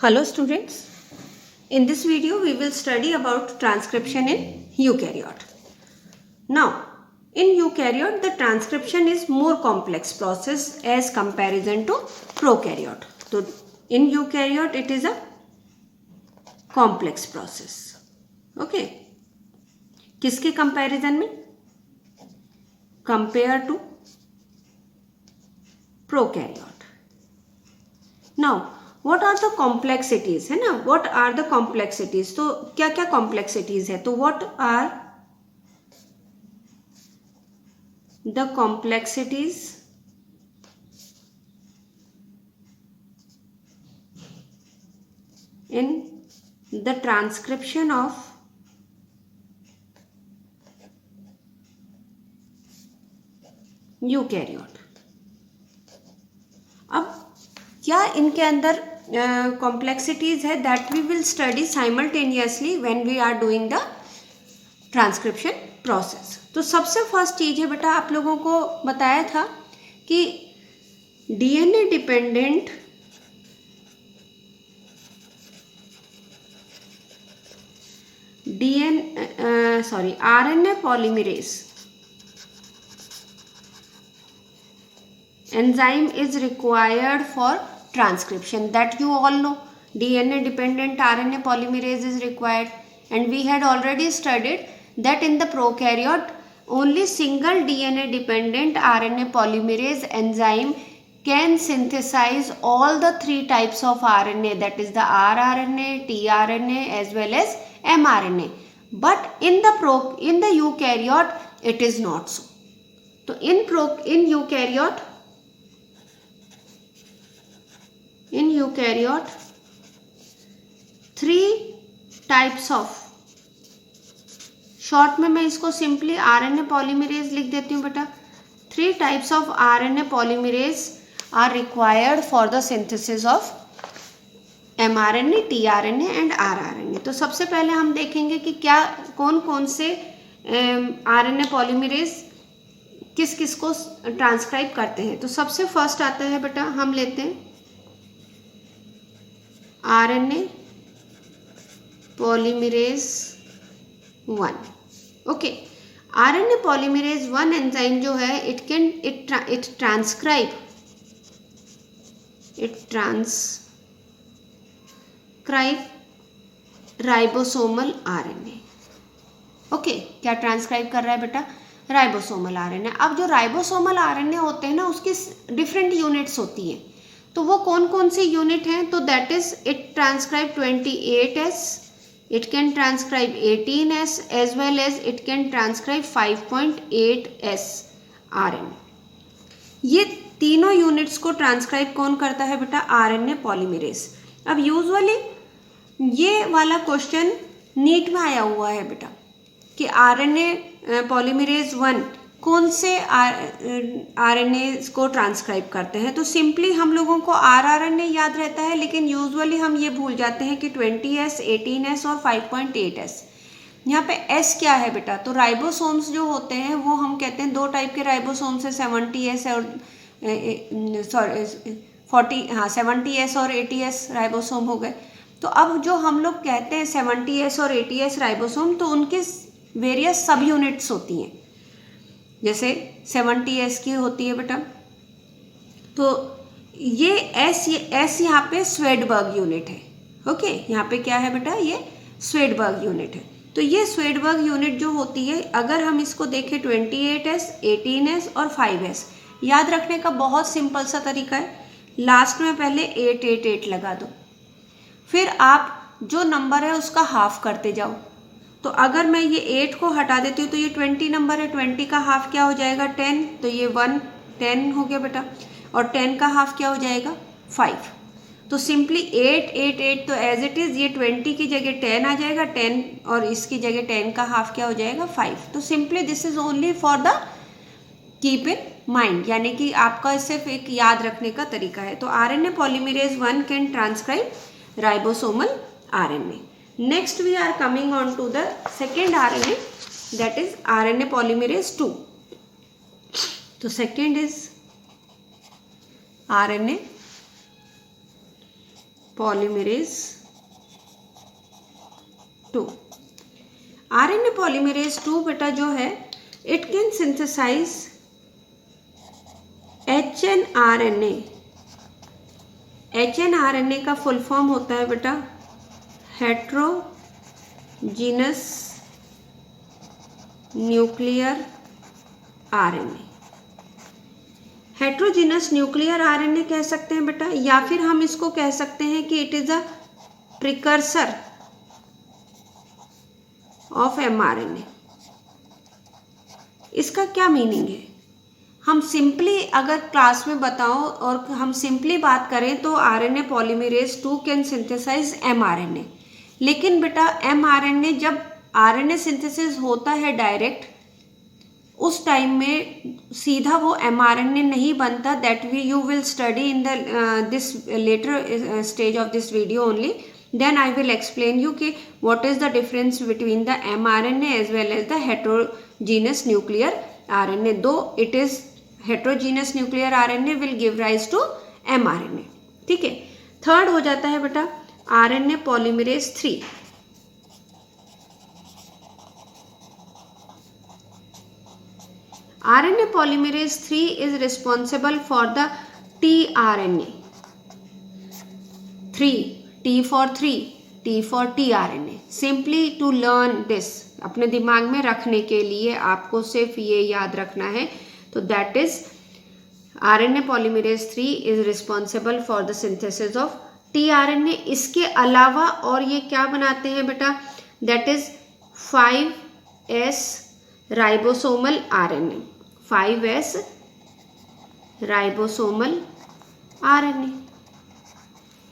Hello students, in this video we will study about transcription in eukaryote. Now, in eukaryote the transcription is more complex process as comparison to prokaryote. So, in eukaryote it is a complex process. Okay. किसके comparison में? Compare to prokaryote. Now, what are the complexities है ना? What are the complexities? तो क्या क्या complexities है? तो what are the complexities in the transcription of eukaryote? अब क्या इनके अंदर कॉम्प्लेक्सिटीज है that we will study simultaneously when we are doing the transcription process. तो सबसे फर्स्ट चीज है बेटा, आप लोगों को बताया था कि DNA dependent RNA polymerase enzyme is required for transcription, that you all know. DNA dependent RNA polymerase is required, and we had already studied that in the prokaryote only single DNA dependent RNA polymerase enzyme can synthesize all the three types of RNA, that is the rRNA, tRNA as well as mRNA. But in the eukaryote it is not so. So in eukaryote three types of, short में मैं इसको simply RNA polymerase लिख देती हूँ बेटा. 3 types of RNA polymerase are required for the synthesis of mRNA, tRNA and rRNA. तो सबसे पहले हम देखेंगे कि क्या कौन कौन से RNA पॉलीमरेज किस किस को ट्रांसक्राइब करते हैं. तो सबसे फर्स्ट आता है बेटा, हम लेते हैं RNA polymerase 1. Okay, RNA polymerase 1 enzyme जो है it transcribe ribosomal RNA. Okay, क्या ट्रांसक्राइब कर रहा है बेटा? Ribosomal RNA. अब जो राइबोसोमल RNA होते हैं ना, उसकी डिफरेंट यूनिट्स होती हैं. तो वो कौन कौन सी यूनिट हैं? तो that is it transcribe 28S, it can transcribe 18S as well as it can transcribe 5.8S RNA. ये तीनों यूनिट्स को ट्रांसक्राइब कौन करता है बेटा? RNA polymerase. अब यूजुअली ये वाला क्वेश्चन नीट में आया हुआ है बेटा कि RNA पॉलीमरेज 1 कौन से RNA को ट्रांसक्राइब करते हैं. तो सिंपली हम लोगों को rRNA याद रहता है, लेकिन यूजुअली हम ये भूल जाते हैं कि 20S, 18S और 5.8S. यहाँ पे S क्या है बेटा? तो राइबोसोम्स जो होते हैं वो हम कहते हैं 2 टाइप के राइबोसोम्स है, 70S और 70S और 80S राइबोसोम हो गए. तो अब जो हम लोग कहते हैं 70S और 80S राइबोसोम, तो उनके वेरियस सब यूनिट्स होती हैं. जैसे 70S की होती है बेटा, तो ये S यहाँ पे स्वेडबर्ग यूनिट है. ओके, यहाँ पे क्या है बेटा? ये स्वेडबर्ग यूनिट है. तो ये स्वेडबर्ग यूनिट जो होती है, अगर हम इसको देखें 28S, 18S और 5S, याद रखने का बहुत सिंपल सा तरीका है. लास्ट में पहले 888 लगा दो, फिर आप जो नंबर है उसका हाफ करते जाओ. तो अगर मैं ये 8 को हटा देती हूँ तो ये 20 नंबर है, 20 का हाफ क्या हो जाएगा? 10. तो ये 10 हो गया बेटा, और 10 का हाफ क्या हो जाएगा? 5. तो सिंपली 8, 8, 8, तो एज इट इज़ ये 20 की जगह 10 आ जाएगा, 10 और इसकी जगह 10 का हाफ क्या हो जाएगा? 5. तो simply this is only for the keep in mind, यानी कि आपका सिर्फ एक याद रखने का तरीका है. तो RNA polymerase 1 can transcribe ribosomal RNA. Next we are coming on to the second RNA, that is RNA polymerase 2. तो second is RNA polymerase 2। RNA polymerase 2 बेटा जो है it can synthesise HNRNA। HNRNA का फुल फॉर्म होता है बेटा heterogeneous nuclear RNA। Heterogeneous nuclear RNA कह सकते हैं बेटा, या फिर हम इसको कह सकते हैं कि it is a precursor of mRNA। इसका क्या मीनिंग है? हम सिंपली अगर क्लास में बताओ और हम सिंपली बात करें तो RNA polymerase 2 can synthesise mRNA। लेकिन बेटा mRNA जब RNA सिंथेसिस होता है डायरेक्ट, उस टाइम में सीधा वो mRNA नहीं बनता। That you will study in the this later stage of this video only. Then I will explain you कि what is the difference between the mRNA as well as the heterogeneous nuclear RNA. Though it is heterogeneous nuclear RNA will give rise to mRNA। ठीक है। Third हो जाता है बेटा RNA polymerase 3। RNA polymerase 3 is responsible for the tRNA। 3 T for 3, T for tRNA। Simply to learn this, अपने दिमाग में रखने के लिए आपको सिर्फ ये याद रखना है। तो that is RNA polymerase 3 is responsible for the synthesis of tRNA। इसके अलावा और ये क्या बनाते हैं बेटा? That is 5S ribosomal RNA। 5S ribosomal RNA।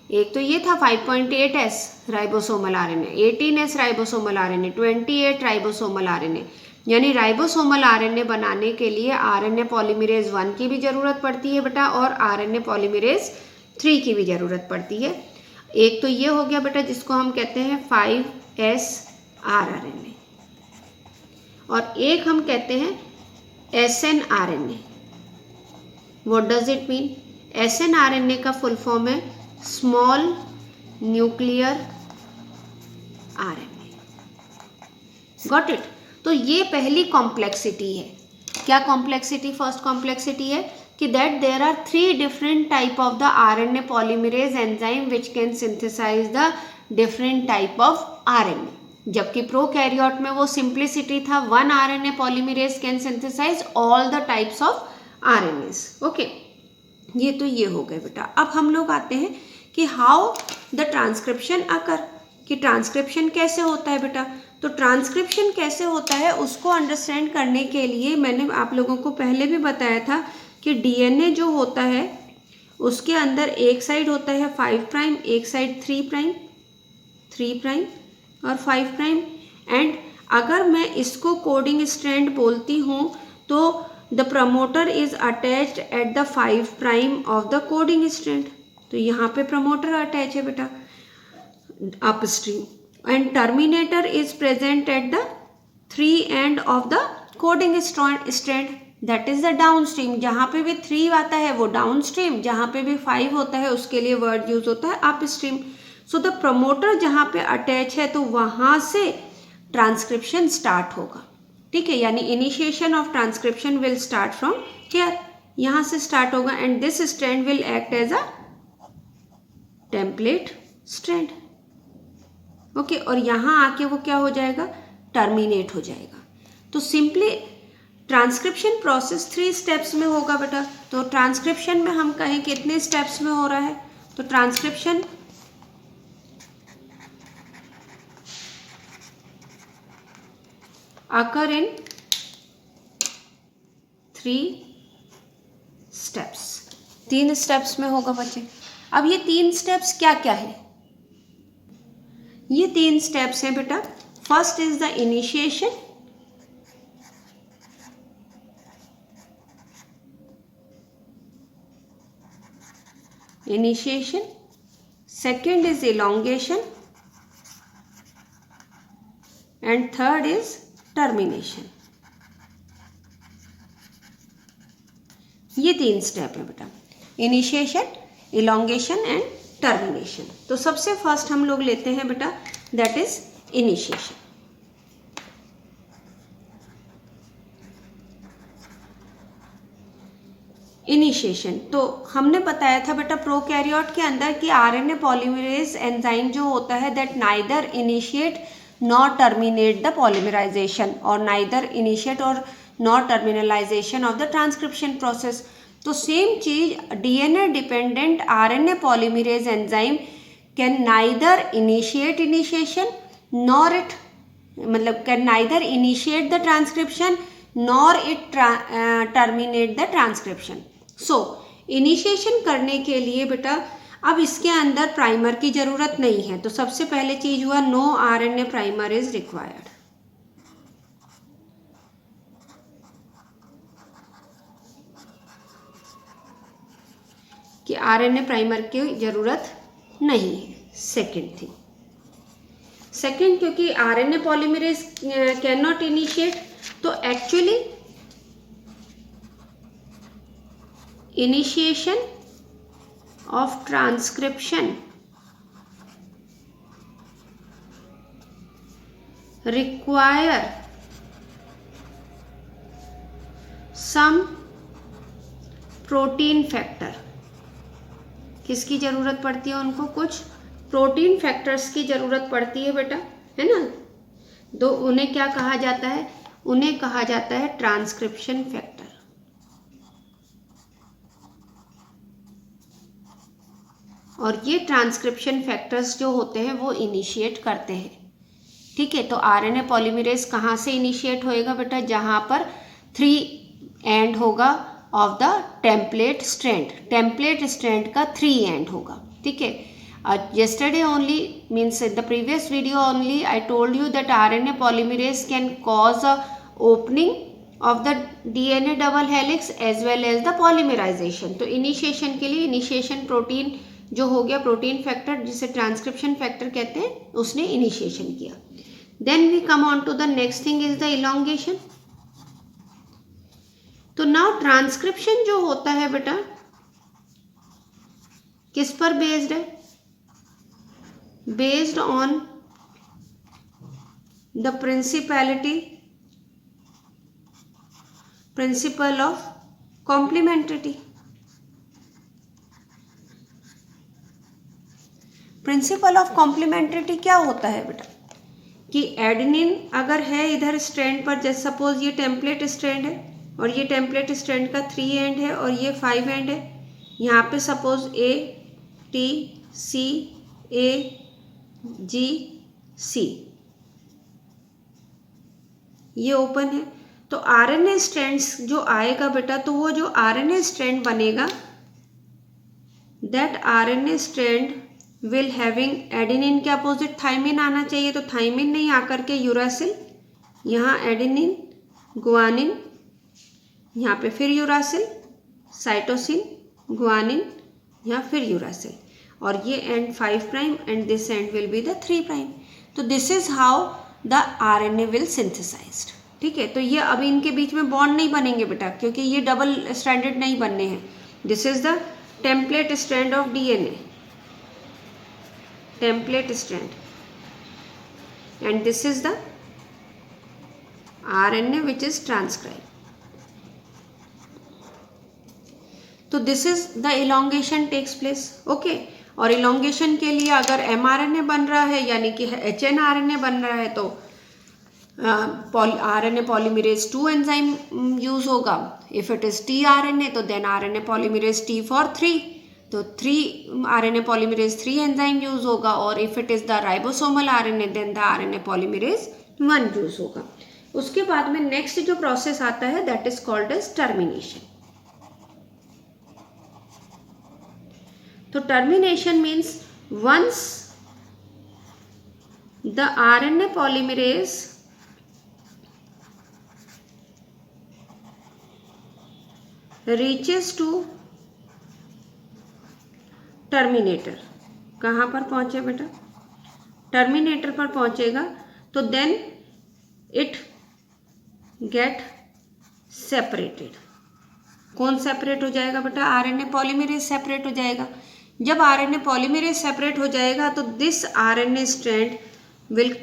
एक तो ये था 5.8S ribosomal RNA, 18S ribosomal RNA, 28 ribosomal RNA। यानी राइबोसोमल RNA बनाने के लिए RNA पॉलीमरेज 1 की भी ज़रूरत पड़ती है बेटा और RNA पॉलीमरेज 3 की भी ज़रूरत पड़ती है। एक तो ये हो गया बेटा जिसको हम कहते हैं 5S rRNA, और एक हम कहते हैं SNRNA। What does it mean? SNRNA का फुल फॉर्म है small nuclear RNA। Got it? तो ये पहली कॉम्प्लेक्सिटी है। क्या कॉम्प्लेक्सिटी? फर्स्ट कॉम्प्लेक्सिटी है कि that there are 3 different type of the RNA polymerase enzyme which can synthesise the different type of RNA। जबकि प्रोकैरियोट में वो सिंप्लिसिटी था, 1 RNA polymerase can synthesise all the types of RNAs। Okay, ये तो ये हो गए बेटा। अब हम लोग आते हैं कि हाउ द ट्रांसक्रिप्शन अकर, कि ट्रांसक्रिप्शन कैसे होता है बेटा। तो ट्रांसक्रिप्शन कैसे होता है उसको अंडरस्टैंड करने के लिए मैंने आप लोगों को पहले भी बताया था कि DNA जो होता है उसके अंदर एक साइड होता है 5', एक साइड 3' और 5'। एंड अगर मैं इसको कोडिंग स्ट्रैंड बोलती हूँ तो the promoter is attached eight the 5' of the coding strand. तो यहाँ पे प्रमोटर अटैच है बेटा upstream, and terminator is present at the 3 end of the coding strand, that is the down stream. जहाँ पे भी 3 आता है वो डाउन स्ट्रीम, जहाँ पे भी 5 होता है उसके लिए वर्ड यूज होता है up stream. So the promoter जहाँ पे अटैच है तो वहाँ से ट्रांसक्रिप्शन स्टार्ट होगा। ठीक है, यानी initiation of transcription will start from here, यहाँ से स्टार्ट होगा and this strand will act as a template strand. Okay, और यहाँ आके वो क्या हो जाएगा? टर्मिनेट हो जाएगा। तो सिंपली ट्रांसक्रिप्शन प्रोसेस 3 स्टेप्स में होगा बेटा। तो ट्रांसक्रिप्शन में हम कहें कितने स्टेप्स में हो रहा है? तो ट्रांसक्रिप्शन अकर इन 3 स्टेप्स। 3 स्टेप्स में होगा बच्चे। अब ये 3 स्टेप्स क्या क्या है? ये 3 स्टेप्स हैं बेटा। First is the initiation, second is elongation and third is termination. ये 3 स्टेप है बेटा, इनिशिएशन, elongation एंड टर्मिनेशन। तो सबसे फर्स्ट हम लोग लेते हैं बेटा दैट इज इनिशिएशन। इनिशिएशन तो हमने बताया था बेटा प्रोकैरियोट के अंदर कि आरएनए पॉलीमरेज एंजाइम जो होता है that neither initiate nor terminate the polymerization और नाइदर इनिशिएट और nor terminalization of the transcription process. तो सेम चीज DNA dependent RNA polymerase enzyme can neither initiate initiation nor it मतलब can neither initiate the transcription nor it terminate the transcription. So initiation करने के लिए बेटा अब इसके अंदर प्राइमर की जरूरत नहीं है, तो सबसे पहले चीज हुआ no RNA primer is required. कि आरएनए प्राइमर की जरूरत नहीं है। सेकेंड थिंग, सेकेंड क्योंकि RNA polymerase can not initiate, तो actually initiation of transcription require some protein factor. किसकी जरूरत पड़ती है उनको? कुछ प्रोटीन फैक्टर्स की जरूरत पड़ती है बेटा, है ना। तो उन्हें क्या कहा जाता है? उन्हें कहा जाता है ट्रांसक्रिप्शन फैक्टर। और ये ट्रांसक्रिप्शन फैक्टर्स जो होते हैं वो इनिशिएट करते हैं, ठीक है। तो आरएनए पॉलीमरेज कहाँ से इनिशिएट होएगा बेटा? जहाँ पर 3 एंड होगा of the template strand. Template strand का 3 एंड होगा, ठीक है। Yesterday only, means in the previous video only, I told you that RNA polymerase can cause a opening of the DNA double helix as well as the polymerization। तो initiation के लिए initiation protein जो हो गया, protein factor जिसे transcription factor कहते हैं, उसने इनिशिएशन किया। Then we come on to the next thing is the elongation. तो नाउ ट्रांसक्रिप्शन जो होता है बेटा किस पर बेस्ड है? Based on the principle of complementarity। Principle of complementarity क्या होता है बेटा? कि एडेनिन अगर है इधर स्ट्रैंड पर, जैसे सपोज ये टेम्पलेट स्ट्रैंड है और ये टेम्पलेट स्ट्रैंड का 3 एंड है और ये 5 एंड है। यहाँ पे सपोज ए टी सी ए जी सी ये ओपन है। तो आरएनए स्ट्रैंड्स जो आएगा बेटा, तो वो जो आरएनए स्ट्रैंड बनेगा that RNA strand will having adenine के अपोजिट थाइमिन आना चाहिए। तो थाइमिन नहीं आकर के यूरासिल, यहाँ एडेनिन गुआनिन, यहाँ पे फिर यूरासिल, साइटोसिन गुआनिन, यहाँ फिर यूरासिल, और ये end 5 prime end this end will be the 3 prime. तो this is how the RNA will synthesized, ठीक है। तो ये अभी इनके बीच में बॉन्ड नहीं बनेंगे बेटा, क्योंकि ये डबल स्ट्रैंडेड नहीं बनने हैं। This is the template strand of DNA, template strand, and this is the RNA which is transcribe. तो this is the elongation takes place, okay. और इलोंगेशन के लिए अगर एमआरएनए बन रहा है यानी कि एचएनआरएनए बन रहा है, तो आरएनए पॉलीमरेज 2 एंजाइम यूज होगा। इफ इट इज टीआरएनए तो then RNA polymerase T for 3, तो 3 आरएनए पॉलीमरेज 3 एंजाइम यूज होगा। और if it is the ribosomal RNA then the RNA polymerase 1 use होगा। उसके बाद में नेक्स्ट जो प्रोसेस आता है that is called as termination. तो termination means once the RNA polymerase reaches to terminator. कहाँ पर पहुंचे बेटा? टर्मिनेटर पर पहुंचेगा, तो देन इट गेट सेपरेटेड। कौन सेपरेट हो जाएगा बेटा? आरएनए पॉलीमरेज सेपरेट हो जाएगा। जब आरएनए पॉलीमरेज सेपरेट हो जाएगा तो this RNA strand will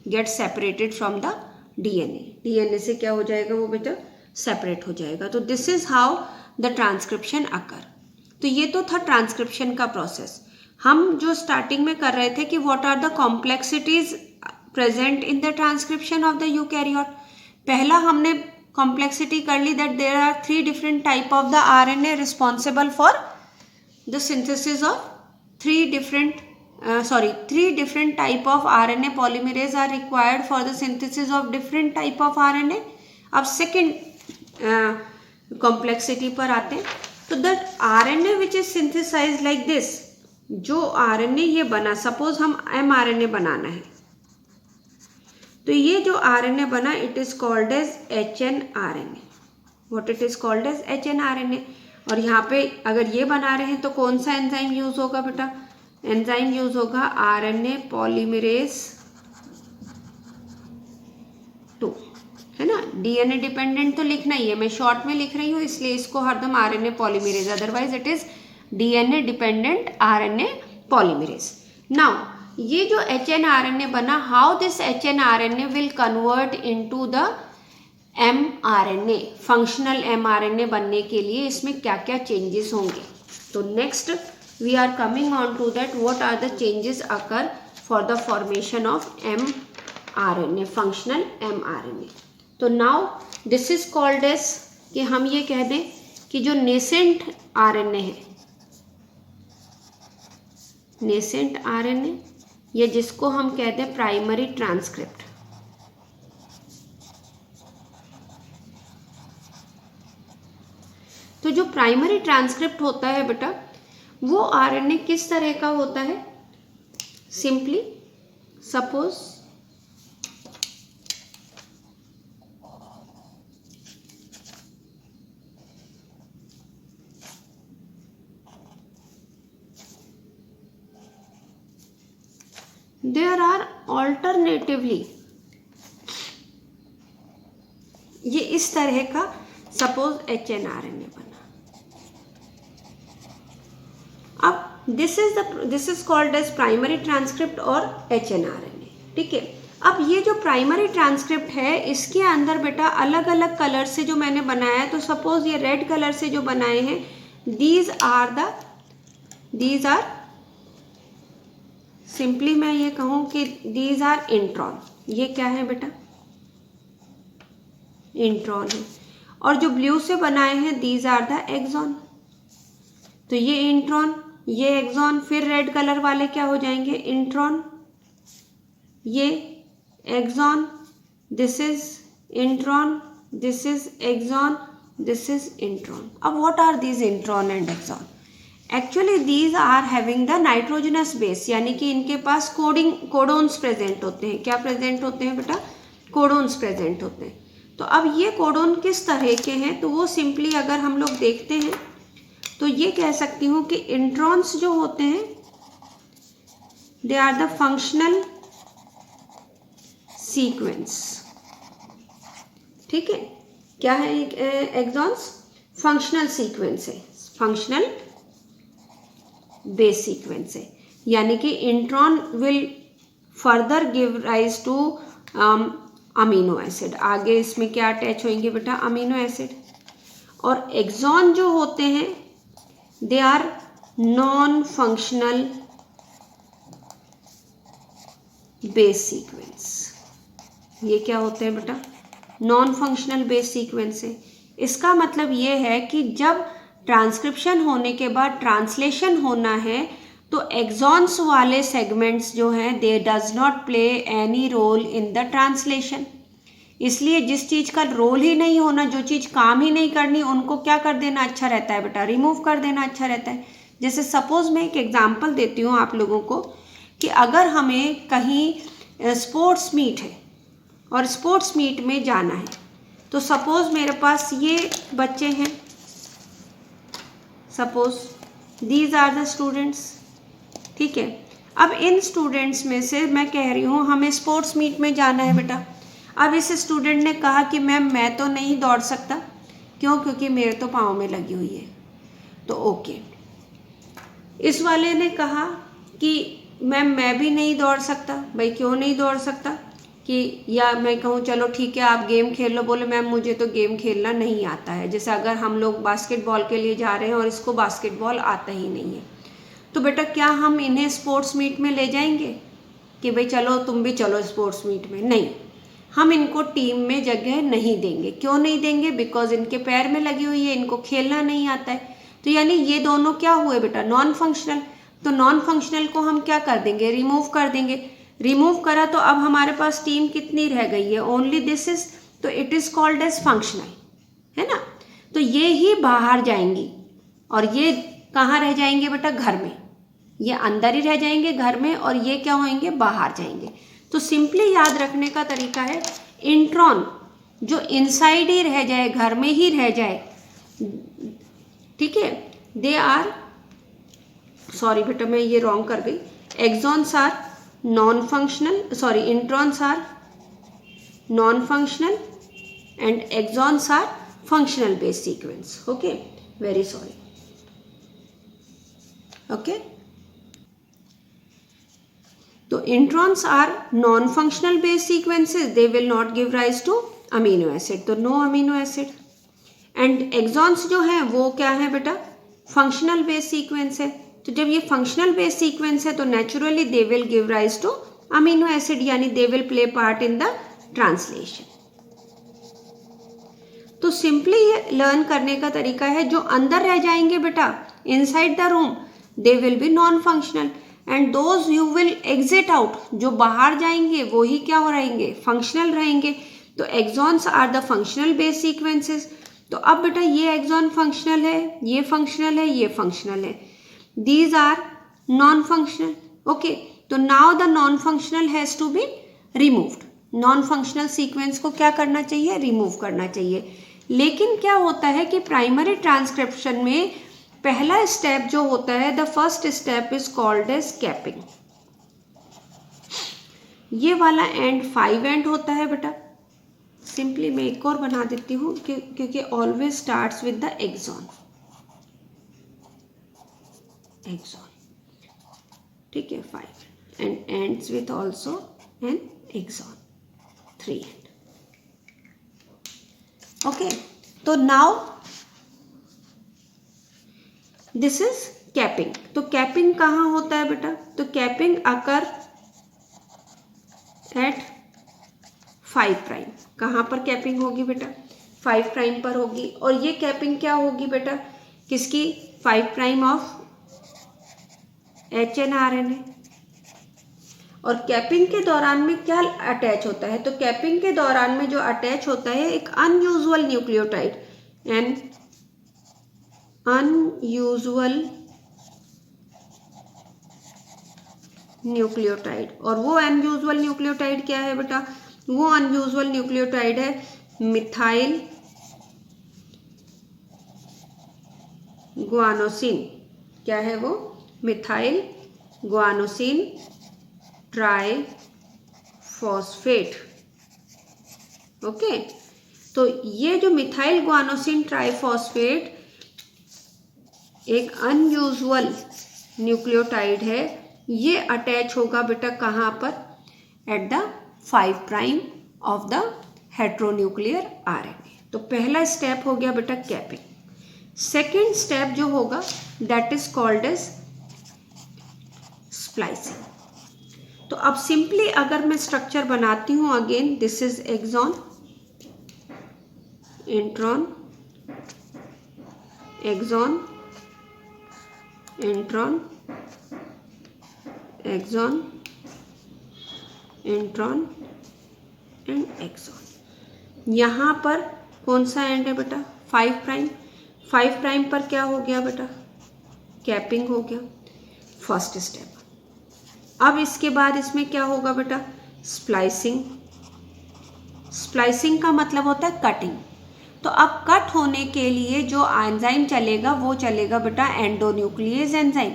get separated from the DNA. DNA से क्या हो जाएगा वो बेटा, सेपरेट हो जाएगा। तो this is how the transcription occur. तो ये तो था ट्रांसक्रिप्शन का प्रोसेस। हम जो स्टार्टिंग में कर रहे थे कि what are the complexities present in the transcription of the eukaryote. पहला हमने कॉम्प्लेक्सिटी कर ली that there are 3 different type of the RNA responsible for the synthesis of 3 different type of RNA polymerase are required for the synthesis of different type of RNA। अब second complexity पर आते हैं। तो the RNA which is synthesise like this, जो RNA ये बना, suppose हम mRNA बनाना है, तो ये जो RNA बना it is called as HNRNA। What it is called as HNRNA। और यहाँ पे अगर ये बना रहे हैं तो कौन सा एंजाइम यूज होगा बेटा, एंजाइम यूज होगा आरएनए पॉलीमरेज 2, है ना। डीएनए डिपेंडेंट तो लिखना ही है, मैं शॉर्ट में लिख रही हूँ इसलिए इसको हरदम RNA polymerase, otherwise it is DNA dependent RNA polymerase. Now ये जो HNRNA बना, how this HNRNA will convert into the mRNA, functional mRNA बनने के लिए इसमें क्या क्या चेंजेस होंगे। तो next we are coming on to that what are the changes occur for the formation of mRNA, functional mRNA। तो now this is called as, कि हम ये कह दें कि जो नेसेंट RNA है, नेसेंट RNA, या जिसको हम कहते हैं प्राइमरी ट्रांसक्रिप्ट। तो जो प्राइमरी ट्रांसक्रिप्ट होता है बेटा, वो आरएनए किस तरह का होता है, simply suppose there are alternatively, ये इस तरह का सपोज HNRNA बना। अब this is called as primary transcript और HNRNA, ठीक है। अब ये जो प्राइमरी ट्रांसक्रिप्ट है इसके अंदर बेटा अलग अलग कलर से जो मैंने बनाया है, तो सपोज ये रेड कलर से जो बनाए हैं, दीज आर सिंपली मैं ये कहूँ कि दीज आर इंट्रॉन। ये क्या है बेटा, इंट्रॉन है। और जो ब्लू से बनाए हैं दीज आर द एक्सॉन। तो ये इंट्रॉन, ये एक्सॉन, फिर रेड कलर वाले क्या हो जाएंगे, इंट्रॉन, ये exon, this is intron, this is exon, this is intron. अब what are these intron and exon, actually these are having the nitrogenous base, यानी कि इनके पास कोडोन्स प्रेजेंट होते हैं। क्या प्रेजेंट होते हैं बेटा, कोडोन्स प्रेजेंट होते हैं। तो अब ये कोडोन किस तरह के हैं, तो वो सिंपली अगर हम लोग देखते हैं तो ये कह सकती हूँ कि इंट्रॉन्स जो होते हैं they are the functional sequence, ठीक है। क्या है एक्सॉन्स, फंक्शनल सीक्वेंस है, फंक्शनल बेस सीक्वेंस है, यानी कि intron will further give rise to amino acid. आगे इसमें क्या अटैच होंगे बेटा, अमीनो एसिड। और एक्सॉन जो होते हैं they are non functional base sequence. ये क्या होते हैं बेटा, नॉन फंक्शनल बेस सीक्वेंस है। इसका मतलब ये है कि जब ट्रांसक्रिप्शन होने के बाद ट्रांसलेशन होना है तो एक्सॉन्स वाले सेगमेंट्स जो हैं they does not play any role in the translation. इसलिए जिस चीज़ का रोल ही नहीं होना, जो चीज़ काम ही नहीं करनी, उनको क्या कर देना अच्छा रहता है बेटा, रिमूव कर देना अच्छा रहता है। जैसे सपोज मैं एक एग्जांपल देती हूँ आप लोगों को कि अगर हमें कहीं स्पोर्ट्स मीट है और स्पोर्ट्स मीट में जाना है, तो सपोज मेरे पास ये बच्चे हैं, suppose these are the students, ठीक है। अब इन स्टूडेंट्स में से मैं कह रही हूँ हमें स्पोर्ट्स मीट में जाना है बेटा। अब इस स्टूडेंट ने कहा कि मैम मैं तो नहीं दौड़ सकता, क्यों, क्योंकि मेरे तो पाँव में लगी हुई है। तो ओके, इस वाले ने कहा कि मैम मैं भी नहीं दौड़ सकता। भाई क्यों नहीं दौड़ सकता? कि या मैं कहूँ चलो ठीक है आप गेम खेल लो, बोले मैम मुझे तो गेम खेलना नहीं आता है। जैसे अगर हम लोग बास्केटबॉल के लिए जा रहे हैं और इसको बास्केटबॉल आता ही नहीं है, तो बेटा क्या हम इन्हें स्पोर्ट्स मीट में ले जाएंगे कि भाई चलो तुम भी चलो स्पोर्ट्स मीट में? नहीं, हम इनको टीम में जगह नहीं देंगे। क्यों नहीं देंगे? बिकॉज इनके पैर में लगी हुई है, इनको खेलना नहीं आता है। तो यानी ये दोनों क्या हुए बेटा? Non functional. तो नॉन फंक्शनल को हम क्या कर देंगे? रिमूव कर देंगे। रिमूव करा तो अब हमारे पास टीम कितनी रह गई है? ओनली दिस इज, तो it is called as functional, है ना। तो ये ही बाहर जाएंगी और ये कहाँ रह जाएंगे बेटा? घर में। ये अंदर ही रह जाएंगे घर में और ये क्या होंगे? बाहर जाएंगे। तो सिंपली याद रखने का तरीका है, इंट्रॉन जो इनसाइड ही रह जाए, घर में ही रह जाए, ठीक है, दे आर, सॉरी बेटा मैं ये रॉन्ग कर गई, exons are non functional, sorry introns are non functional and exons are functional base sequence. Okay, very sorry. Okay, तो introns are non functional base sequences, they will not give rise to amino acid, तो no amino acid. And exons जो है वो क्या है बेटा? Functional base sequence है। तो जब ये फंक्शनल बेस सीक्वेंस है तो naturally they will give rise to amino acid, यानी they will play part in the translation. तो सिंपली ये लर्न करने का तरीका है, जो अंदर रह जाएंगे बेटा inside the room, they will be non functional, and those you will exit out, जो बाहर जाएंगे वो ही क्या हो रहेंगे? फंक्शनल रहेंगे। तो exons are the functional base sequences. तो अब बेटा ये एक्सॉन फंक्शनल है, ये फंक्शनल है, ये फंक्शनल है, these are non functional. Okay, तो now the non functional has to be removed. Non functional sequence को क्या करना चाहिए? रिमूव करना चाहिए। लेकिन क्या होता है कि प्राइमरी ट्रांसक्रिप्शन में पहला स्टेप जो होता है, the first step is called as capping. ये वाला एंड 5 एंड होता है बेटा। सिंपली मैं एक और बना देती हूँ क्योंकि always starts with the exon, exon, ठीक है, 5 end ends with also an exon, 3 end. Okay, तो नाउ दिस इज कैपिंग। तो कैपिंग कहाँ होता है बेटा? तो कैपिंग अकर एट 5 प्राइम। कहाँ पर कैपिंग होगी बेटा? 5 प्राइम पर होगी। और ये कैपिंग क्या होगी बेटा? किसकी? 5 प्राइम ऑफ HNRNA। और कैपिंग के दौरान में क्या अटैच होता है? तो कैपिंग के दौरान में जो अटैच होता है एक unusual nucleotide, N unusual nucleotide. और वो अनयूजुअल न्यूक्लियोटाइड क्या है बेटा? वो अनयूजुअल न्यूक्लियोटाइड है मिथाइल गुआनोसिन। क्या है वो? Methyl guanosine triphosphate. ओके, तो ये जो मिथाइल गुआनोसिन ट्राइफॉस्फेट एक अनयूजुअल न्यूक्लियोटाइड है, ये अटैच होगा बेटा कहाँ पर? At the 5 prime of the heteronuclear RNA। तो पहला स्टेप हो गया बेटा कैपिंग। सेकेंड स्टेप जो होगा that is called as splicing. तो अब सिंपली अगर मैं स्ट्रक्चर बनाती हूँ, again this is exon, intron, exon, intron, exon, intron and exon. यहाँ पर कौन सा एंड है बेटा? 5 प्राइम। 5 प्राइम पर क्या हो गया बेटा? कैपिंग हो गया, फर्स्ट स्टेप। अब इसके बाद इसमें क्या होगा बेटा? स्प्लाइसिंग। स्प्लाइसिंग का मतलब होता है कटिंग। तो अब कट होने के लिए जो एंजाइम चलेगा वो चलेगा बेटा एंडोन्यूक्लियेज एंजाइम।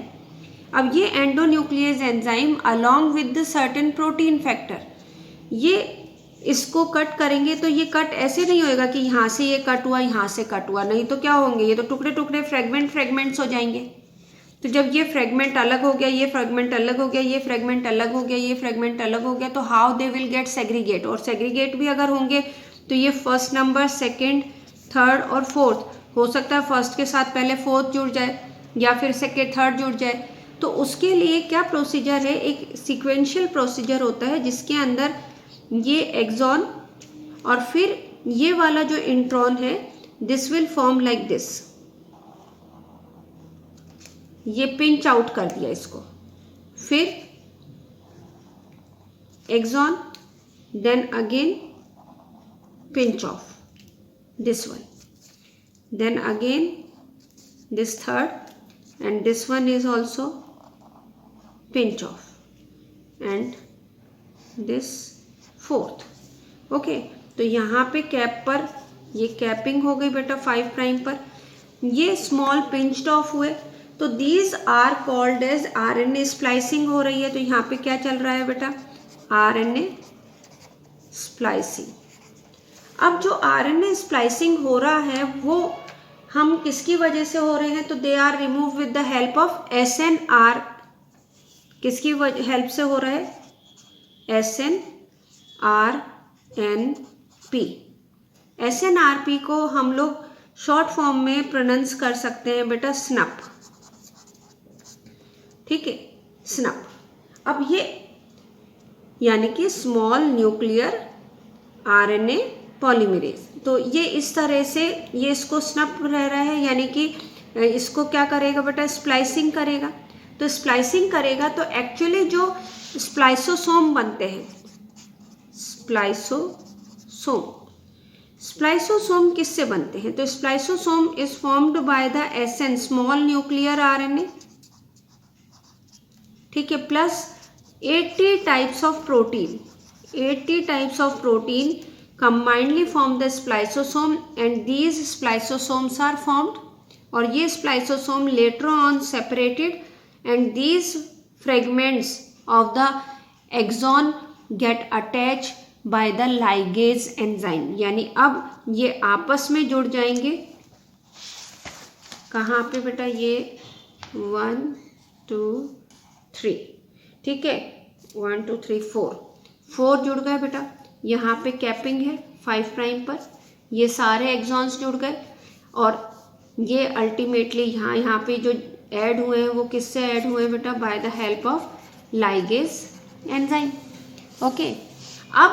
अब ये endonuclease enzyme along with the certain protein factor, ये इसको कट करेंगे। तो ये कट ऐसे नहीं होएगा कि यहाँ से ये कट हुआ, यहाँ से कट हुआ, नहीं तो क्या होंगे? ये तो टुकड़े टुकड़े फ्रेगमेंट्स हो जाएंगे। तो जब ये फ्रेगमेंट अलग हो गया, ये फ्रेगमेंट अलग हो गया, ये फ्रेगमेंट अलग हो गया, ये फ्रेगमेंट अलग हो गया, तो how they will get segregate. और सेग्रीगेट भी अगर होंगे तो ये फर्स्ट नंबर, सेकंड, थर्ड और फोर्थ, हो सकता है फर्स्ट के साथ पहले फोर्थ जुड़ जाए या फिर सेकंड थर्ड जुड़ जाए। तो उसके लिए क्या प्रोसीजर है, एक सीक्वेंशियल प्रोसीजर होता है जिसके अंदर ये एक्सॉन और फिर ये वाला जो इंट्रॉन है, this will form like this. ये पिंच आउट कर दिया इसको, फिर exon, then again pinch off this one, then again this third, and this one is also pinch off, and this fourth. Okay, तो यहाँ पे कैप पर ये कैपिंग हो गई बेटा 5 प्राइम पर, ये स्मॉल पिंच्ड ऑफ हुए, तो these are called as RNA splicing हो रही है। तो यहाँ पे क्या चल रहा है बेटा, आरएनए स्प्लाइसिंग। अब जो आरएनए स्प्लाइसिंग हो रहा है वो हम किसकी वजह से हो रहे हैं, तो they are remove with the help of SNR। किसकी हेल्प से हो रहा है, SNRNP। SNRP को हम लोग शॉर्ट फॉर्म में प्रोनाउंस कर सकते हैं बेटा स्नप, ठीक है, स्नप। अब ये यानी कि स्मॉल न्यूक्लियर आरएनए पॉलीमरेज, तो ये इस तरह से ये इसको स्नप रह रहा है, यानी कि इसको क्या करेगा बेटा, स्प्लाइसिंग करेगा। तो स्प्लाइसिंग करेगा तो एक्चुअली जो स्प्लाइसोसोम बनते हैं, स्प्लाइसोसोम किससे बनते हैं, तो spliceosome is formed by the SN small nuclear RNA, ठीक है, plus 80 types of protein, 80 types of protein combinedly form the spliceosome, and these spliceosomes are formed, और ये spliceosome later on separated, and these fragments of the axon get attached by the ligase enzyme। यानी अब ये आपस में जुड़ जाएंगे, कहाँ पे बेटा, ये 1 2 3, ठीक है, 1 2 3 4 जुड़ गए बेटा। यहाँ पे कैपिंग है 5 प्राइम पर, ये सारे एक्सॉन्स जुड़ गए, और ये अल्टीमेटली यहाँ पे जो ऐड हुए हैं वो किससे ऐड हुए हैं बेटा, by the help of ligase enzyme. Okay, अब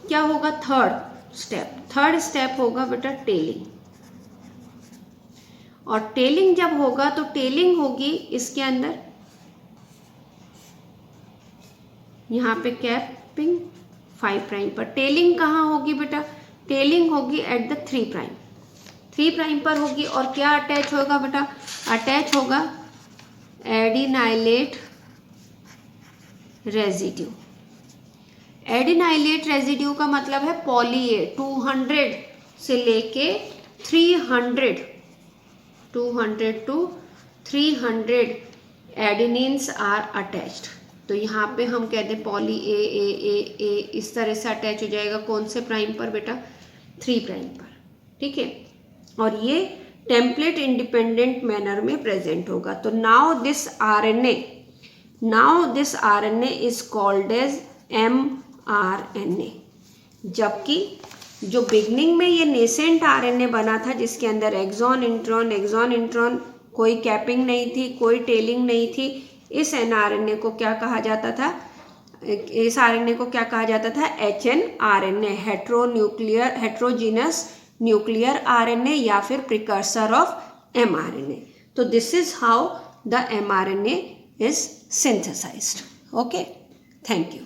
क्या होगा, थर्ड स्टेप होगा बेटा टेलिंग। और टेलिंग जब होगा तो टेलिंग होगी इसके अंदर, यहाँ पे कैपिंग 5 प्राइम पर, टेलिंग कहाँ होगी बेटा, टेलिंग होगी एट द 3 प्राइम पर होगी। और क्या अटैच होगा बेटा, अटैच होगा एडिनाइलेट रेजिड्यू। एडिनाइलेट रेजिड्यू का मतलब है पॉली ए, 200 से लेके 300, 200 to 300 एडिनिन्स आर अटैच्ड। तो यहाँ पे हम कहते हैं पॉली ए इस तरह से अटैच हो जाएगा, कौन से प्राइम पर बेटा, 3 प्राइम पर, ठीक है। और ये टेम्पलेट इंडिपेंडेंट मैनर में प्रेजेंट होगा। तो now this RNA is called as mRNA। जबकि जो बिगनिंग में ये नेसेंट आरएनए बना था जिसके अंदर एक्सॉन इंट्रॉन, कोई कैपिंग नहीं थी, कोई टेलिंग नहीं थी, इस एनआरएनए को क्या कहा जाता था, इस आरएनए को क्या कहा जाता था, HNRNA, हेट्रोजीनस न्यूक्लियर आरएनए, या फिर प्रिकर्सर ऑफ mRNA। तो this is how the mRNA is synthesised. Okay, thank you.